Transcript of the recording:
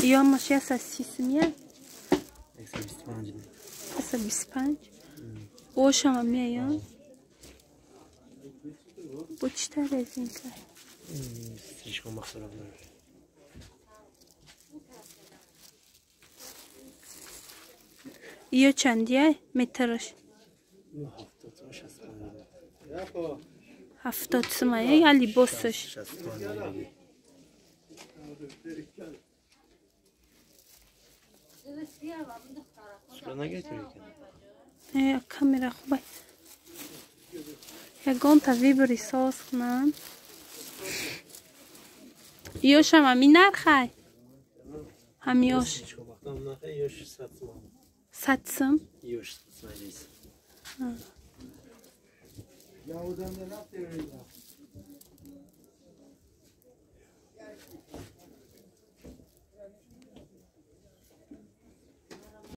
یا ماشی از 130 میاد 125 125 اوش هم میاد با چی از این که سیش کن مختلف داره یا چندیه مترش 70 سمایه یا لیباسش کامera خوبه یکان تا ویبری ساز کنم یوش هم همی نرخه همیاش 100 سم